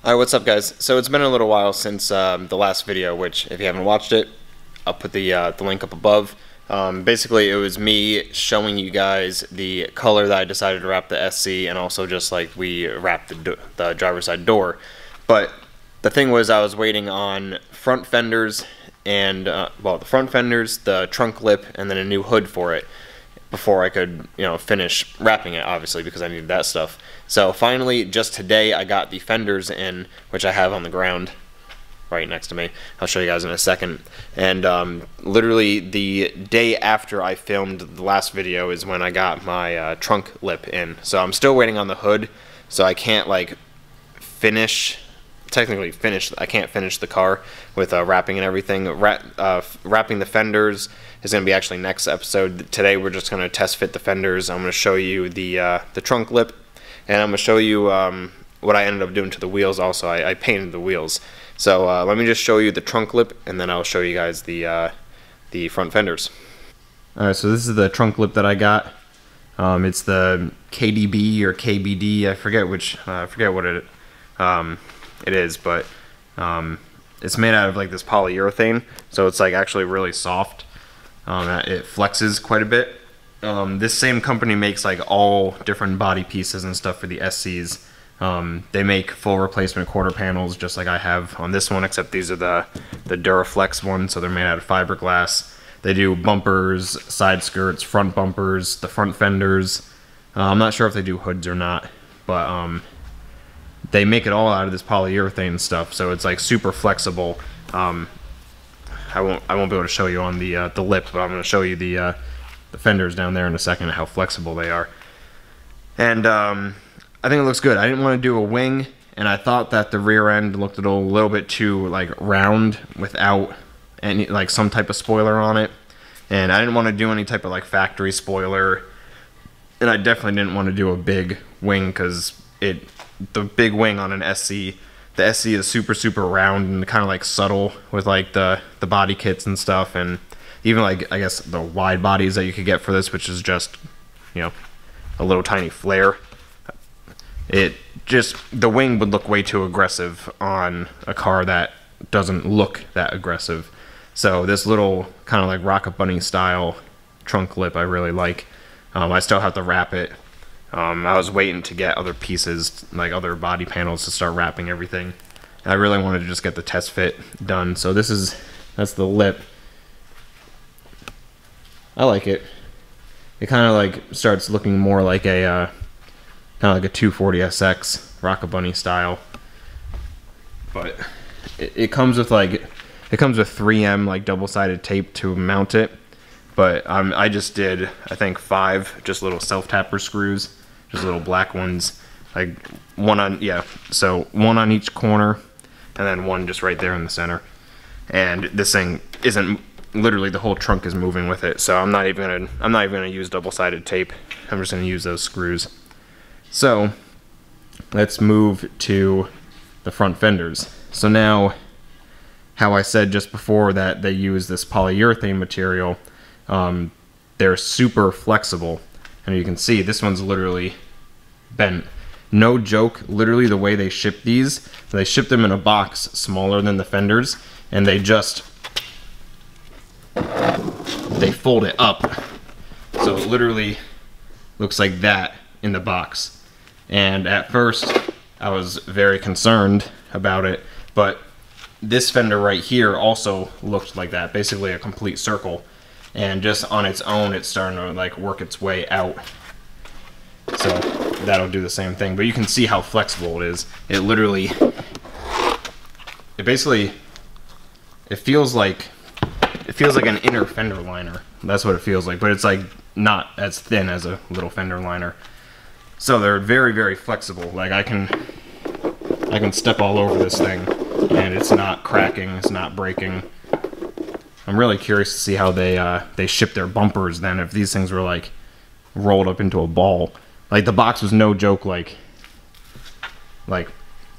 Alright, what's up guys? So it's been a little while since the last video, which if you haven't watched it, I'll put the link up above. Basically it was me showing you guys the color that I decided to wrap the SC, and also just like we wrapped the driver's side door. But the thing was, I was waiting on front fenders and, well, the front fenders, the trunk lip, and then a new hood for it before I could, finish wrapping it, obviously, because I needed that stuff. So finally, just today, I got the fenders in, which I have on the ground right next to me. I'll show you guys in a second. And literally the day after I filmed the last video is when I got my trunk lip in. So I'm still waiting on the hood, so I can't like I can't finish the car with wrapping and everything. Wrapping the fenders is going to be actually next episode. Today we're just going to test fit the fenders. I'm going to show you the trunk lip, and I'm going to show you what I ended up doing to the wheels also. I painted the wheels. So let me just show you the trunk lip, and then I'll show you guys the front fenders. Alright, so this is the trunk lip that I got. It's the KDB or KBD, I forget what it is, but it's made out of like this polyurethane, so it's like actually really soft. It flexes quite a bit. This same company makes like all different body pieces and stuff for the SCs. They make full replacement quarter panels just like I have on this one, except these are the Duraflex ones, so they're made out of fiberglass. They do bumpers, side skirts, front bumpers, the front fenders. I'm not sure if they do hoods or not, but they make it all out of this polyurethane stuff, so it's like super flexible. I won't be able to show you on the lip, but I'm going to show you the fenders down there in a second, how flexible they are. And I think it looks good. I didn't want to do a wing, and I thought that the rear end looked a little bit too like round without any like some type of spoiler on it, and I didn't want to do any type of like factory spoiler, and I definitely didn't want to do a big wing because the big wing on an SC, the SC is super round and kind of like subtle with like the body kits and stuff, and even like I guess the wide bodies that you could get for this, which is just a little tiny flare. The wing would look way too aggressive on a car that doesn't look that aggressive. So this little kind of like Rocket Bunny style trunk lip I really like. I still have to wrap it. I was waiting to get other pieces, like other body panels, to start wrapping everything. And I really wanted to just get the test fit done. So that's the lip. I like it. It kind of like starts looking more like a kind of like a 240SX Rocket Bunny style. But it comes with 3M like double-sided tape to mount it. But I just did, I think, 5 just little self-tapper screws, just little black ones, like one on each corner, and then one just right there in the center. And this thing isn't, literally the whole trunk is moving with it, so I'm not even gonna use double-sided tape. I'm just gonna use those screws. So let's move to the front fenders. So now, how I said just before that they use this polyurethane material, they're super flexible, and you can see this one's literally bent. No joke, literally the way they ship these, they ship them in a box smaller than the fenders, and they fold it up, so it literally looks like that in the box. And at first I was very concerned about it, but this fender right here also looked like that, basically a complete circle. And just on its own, it's starting to like work its way out. So that'll do the same thing. But you can see how flexible it is. It feels like an inner fender liner. That's what it feels like. But it's like not as thin as a little fender liner. So they're very flexible. Like I can step all over this thing, and it's not cracking. It's not breaking. I'm really curious to see how they ship their bumpers then, if these things were like rolled up into a ball. Like the box was no joke, like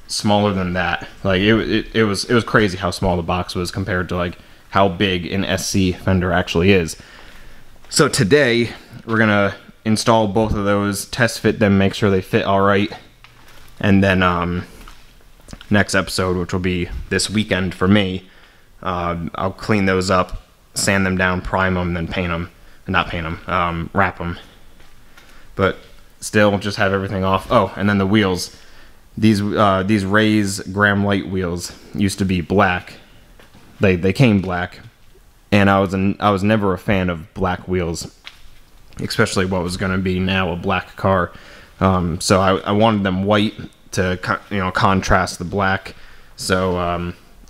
smaller than that. Like it was crazy how small the box was compared to like how big an SC fender actually is. So today we're gonna install both of those, test fit them, make sure they fit all right, and then next episode, which will be this weekend for me. I'll clean those up, sand them down, prime them, then paint them. Not paint them, wrap them. But still, just have everything off. Oh, and then the wheels. These Ray's Graham Light wheels used to be black. They came black, and I was never a fan of black wheels, especially what was going to be now a black car. So I wanted them white to contrast the black. So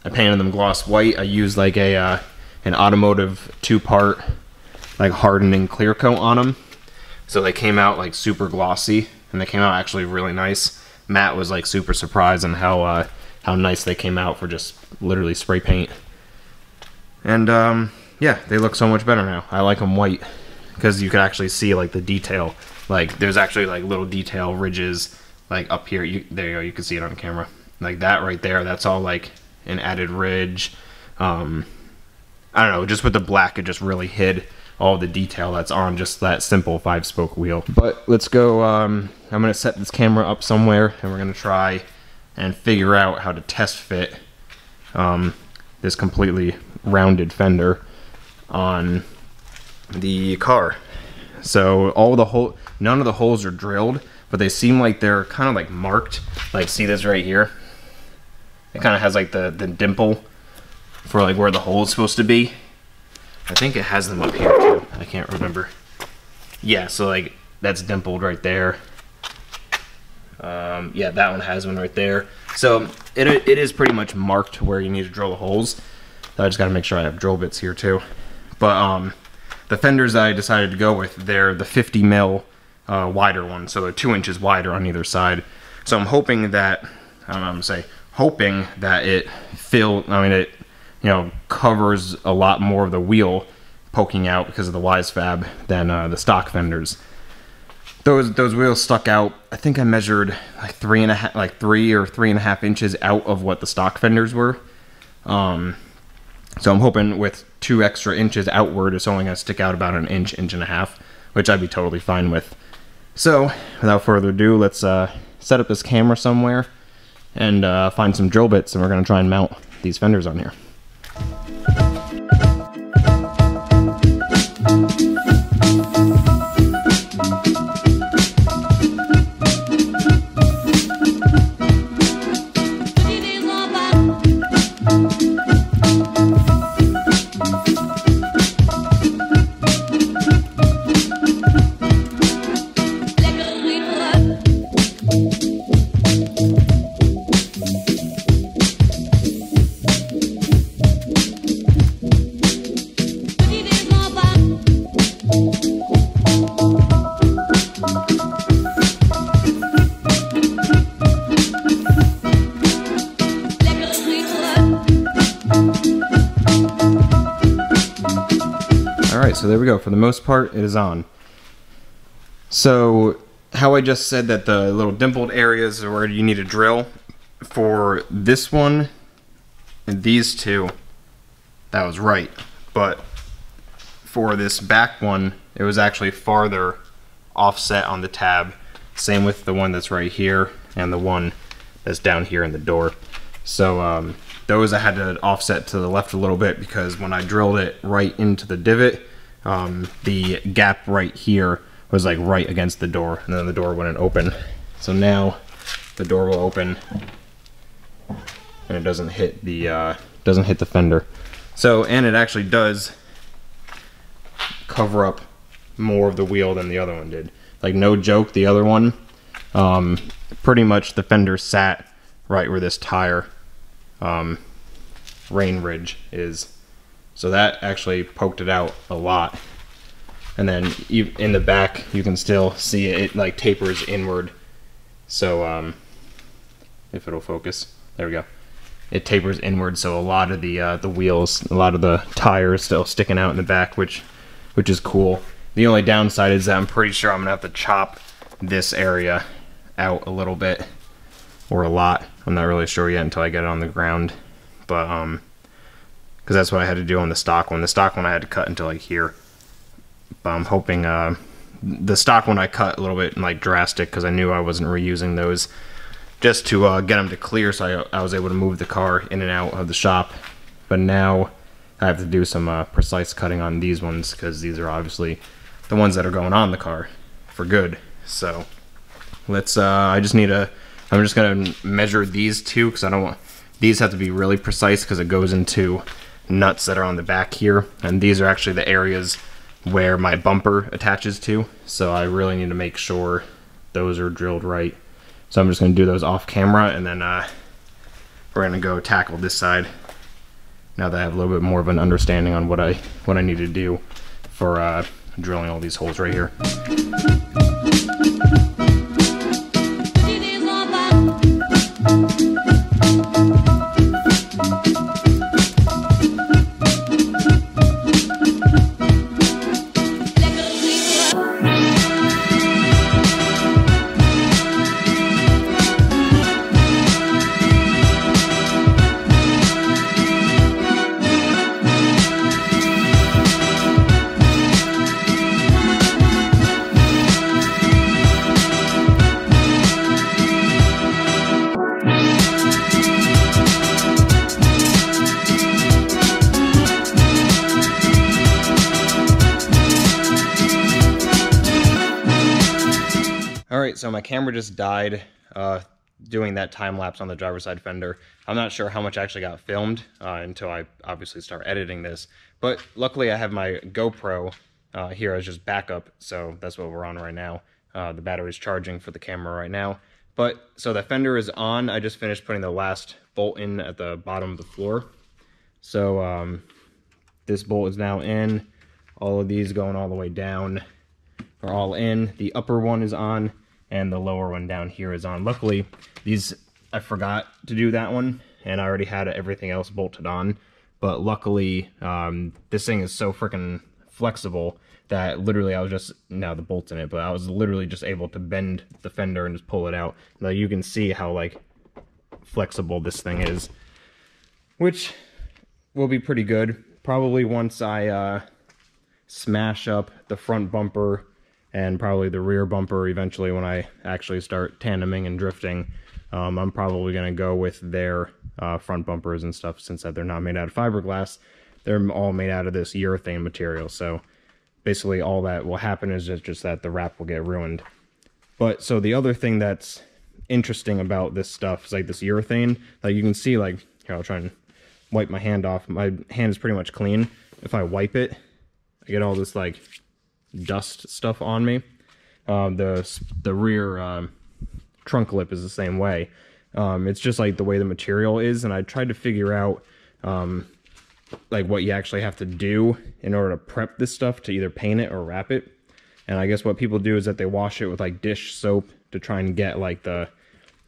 I painted them gloss white. I used like an automotive 2-part like hardening clear coat on them, so they came out like super glossy, and they came out actually really nice. Matt was like super surprised on how nice they came out for just literally spray paint. And yeah, they look so much better now. I like them white because you could actually see like the detail. Like there's actually like little detail ridges like up here. There you go. You can see it on camera. Like that right there. That's all like an added ridge. I don't know. Just with the black, it just really hid all the detail that's on just that simple 5-spoke wheel. But let's go, I'm gonna set this camera up somewhere, and we're gonna try and figure out how to test fit this completely rounded fender on the car. So none of the holes are drilled, but they seem like they're kind of like marked. Like, see this right here? It kind of has like the dimple for like where the hole is supposed to be. I think it has them up here too. I can't remember. Yeah, so like that's dimpled right there. Yeah, that one has one right there. So it is pretty much marked where you need to drill the holes. So I just got to make sure I have drill bits here too. But the fenders I decided to go with, they're the 50 mil wider ones, so they're 2 inches wider on either side. So I'm hoping that hoping that it covers a lot more of the wheel poking out because of the wise fab than the stock fenders. Those wheels stuck out. I think I measured like 3 or 3.5 inches out of what the stock fenders were. So I'm hoping with 2 extra inches outward, it's only gonna stick out about an inch, inch and a half, which I'd be totally fine with. So without further ado, let's set up this camera somewhere and find some drill bits, and we're gonna try and mount these fenders on here. Alright, so there we go. For the most part, it is on. So, how I just said that the little dimpled areas are where you need to drill, for this one and these two, that was right. But for this back one, it was actually farther offset on the tab. Same with the one that's right here and the one that's down here in the door. So those I had to offset to the left a little bit because when I drilled it right into the divot, the gap right here was like right against the door, and then the door wouldn't open. So now the door will open and it doesn't hit the fender. So, and it actually does cover up more of the wheel than the other one did. Like, no joke, the other one, pretty much the fender sat right where this tire rain ridge is. So that actually poked it out a lot. And then in the back, you can still see it like tapers inward. So if it'll focus, there we go. It tapers inward, so a lot of the wheels, a lot of the tires still sticking out in the back, which is cool. The only downside is that I'm pretty sure I'm gonna have to chop this area out a little bit, or a lot. I'm not really sure yet until I get it on the ground, but because that's what I had to do on the stock one. The stock one I had to cut until like here, but I'm hoping the stock one I cut a little bit like drastic because I knew I wasn't reusing those just to get them to clear, so I was able to move the car in and out of the shop. But now I have to do some precise cutting on these ones, because these are obviously the ones that are going on the car for good. So let's I'm just gonna measure these two, because I don't want these have to be really precise, because it goes into nuts that are on the back here, and these are actually the areas where my bumper attaches to, so I really need to make sure those are drilled right. So I'm just going to do those off camera, and then we're going to go tackle this side now that I have a little bit more of an understanding on what I need to do for drilling all these holes right here. Alright, so my camera just died doing that time lapse on the driver's side fender. I'm not sure how much actually got filmed until I obviously start editing this, but luckily I have my GoPro here as just backup, so that's what we're on right now. The battery's charging for the camera right now. But so the fender is on. I just finished putting the last bolt in at the bottom of the floor. So this bolt is now in. All of these going all the way down are all in. The upper one is on, and the lower one down here is on. Luckily, these, I forgot to do that one, and I already had everything else bolted on. But luckily, this thing is so freaking flexible that literally I was just, now the bolt's in it, but I was literally just able to bend the fender and just pull it out. Now you can see how like flexible this thing is, which will be pretty good. Probably once I smash up the front bumper and probably the rear bumper eventually, when I actually start tandeming and drifting, I'm probably going to go with their front bumpers and stuff, since that they're not made out of fiberglass. They're all made out of this urethane material, so basically all that will happen is just that the wrap will get ruined. But so the other thing that's interesting about this stuff is like this urethane, like you can see, like here, I'll try and wipe my hand off. My hand is pretty much clean. If I wipe it, I get all this like dust stuff on me. The rear trunk lip is the same way. It's just like the way the material is, and I tried to figure out like what you actually have to do in order to prep this stuff to either paint it or wrap it. And I guess what people do is that they wash it with like dish soap to try and get like the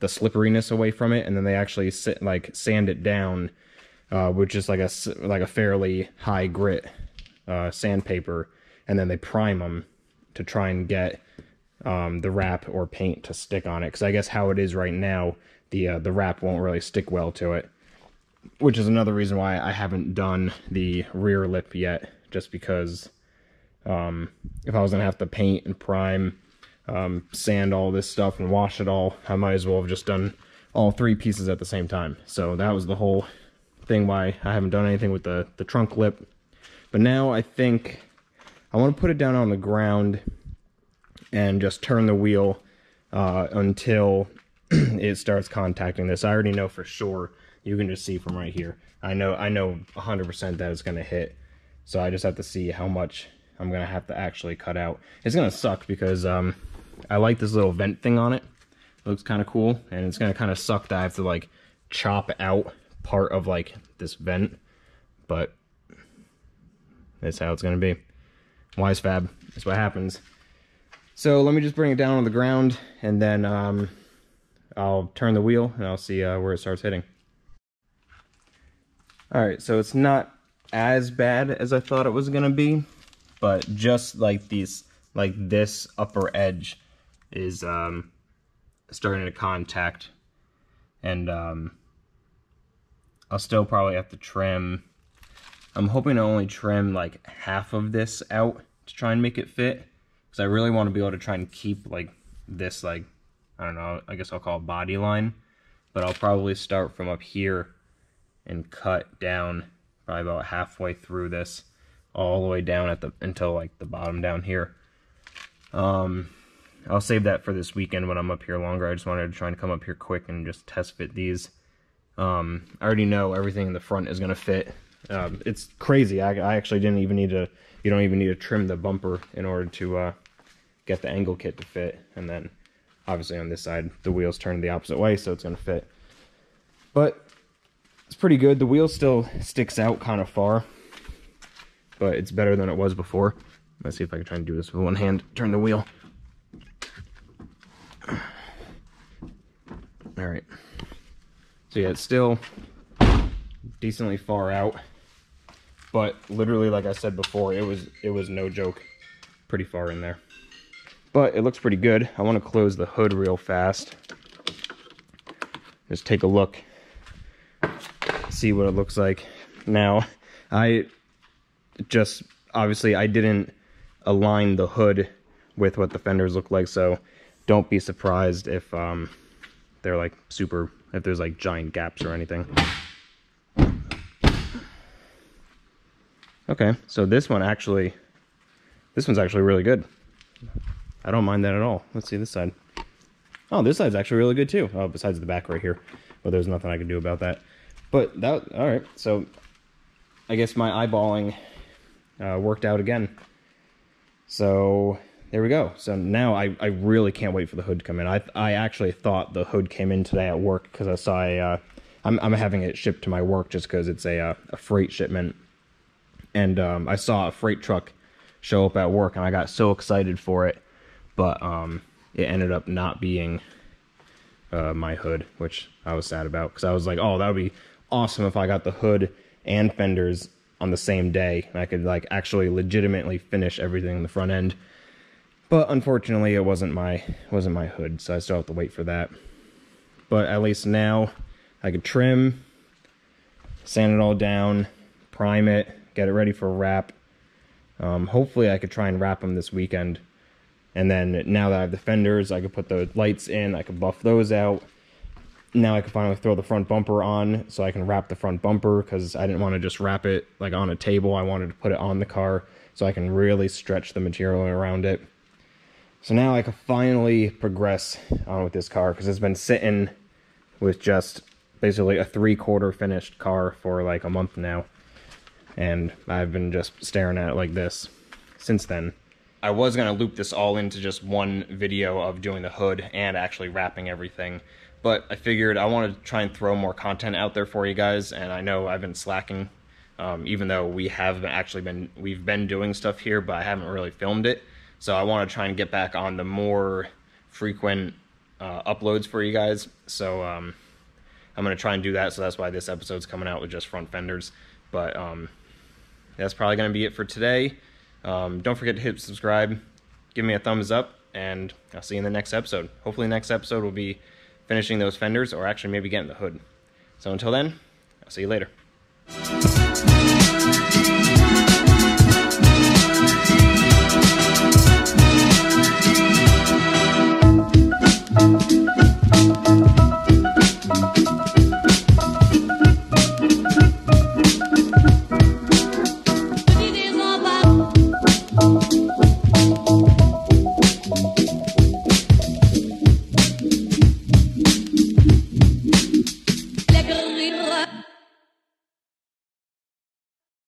slipperiness away from it, and then they actually sand it down with just like a fairly high grit sandpaper, and then they prime them to try and get the wrap or paint to stick on it. Because I guess how it is right now, the wrap won't really stick well to it, which is another reason why I haven't done the rear lip yet, just because if I was gonna have to paint and prime, sand all this stuff and wash it all, I might as well have just done all three pieces at the same time. So that was the whole thing why I haven't done anything with the trunk lip. But now I think I want to put it down on the ground and just turn the wheel until it starts contacting this. I already know for sure. You can just see from right here. I know 100% that it's going to hit. So I just have to see how much I'm going to have to actually cut out. It's going to suck because I like this little vent thing on it. It looks kind of cool. And it's going to kind of suck that I have to like chop out part of like this vent. But that's how it's going to be. Wise fab. That's what happens. So let me just bring it down on the ground, and then I'll turn the wheel and I'll see where it starts hitting. Alright, so it's not as bad as I thought it was going to be, but just like this upper edge is starting to contact, and I'll still probably have to trim. I'm hoping to only trim like half of this out to try and make it fit, because I really want to be able to try and keep like this, like, I don't know, I guess I'll call it body line. But I'll probably start from up here and cut down probably about halfway through this, all the way down at the until like the bottom down here. I'll save that for this weekend when I'm up here longer. I just wanted to try and come up here quick and just test fit these. I already know everything in the front is gonna fit. It's crazy. I actually didn't even need to. You don't even need to trim the bumper in order to get the angle kit to fit. And then obviously on this side the wheels turn the opposite way, so it's gonna fit. But it's pretty good. The wheel still sticks out kind of far, but it's better than it was before. Let's see if I can try and do this with one hand. Turn the wheel. All right. So yeah, it's still decently far out, but literally, like I said before, it was no joke, pretty far in there. But it looks pretty good. I want to close the hood real fast. Just take a look, see what it looks like. Now, obviously I didn't align the hood with what the fenders look like, so don't be surprised if they're like if there's like giant gaps or anything. Okay, so this one's actually really good. I don't mind that at all. Let's see this side. Oh, this side's actually really good too. Oh, besides the back right here, but there's nothing I can do about that. But that, all right, so I guess my eyeballing worked out again. So there we go. So now I really can't wait for the hood to come in. I actually thought the hood came in today at work because I saw I'm having it shipped to my work just because it's a freight shipment. And I saw a freight truck show up at work and I got so excited for it. But it ended up not being my hood, which I was sad about because I was like, oh, that would be awesome if I got the hood and fenders on the same day and I could like actually legitimately finish everything in the front end. But unfortunately it wasn't my hood, so I still have to wait for that. But at least now I could trim, sand it all down, prime it, get it ready for wrap. Hopefully I could try and wrap them this weekend. And then now that I have the fenders, I could put the lights in, I could buff those out. Now I can finally throw the front bumper on so I can wrap the front bumper because I didn't want to just wrap it like on a table. I wanted to put it on the car so I can really stretch the material around it. So now I can finally progress on with this car because it's been sitting with just basically a 3/4 finished car for like a month now. And I've been just staring at it like this since then. I was going to loop this all into just one video of doing the hood and actually wrapping everything. But I figured I want to try and throw more content out there for you guys. And I know I've been slacking, even though we've been doing stuff here, but I haven't really filmed it. So I want to try and get back on the more frequent uploads for you guys. So I'm going to try and do that. So that's why this episode's coming out with just front fenders. But that's probably going to be it for today. Don't forget to hit subscribe, give me a thumbs up, and I'll see you in the next episode. Hopefully the next episode will be finishing those fenders or actually maybe getting the hood. So until then, I'll see you later. Like a little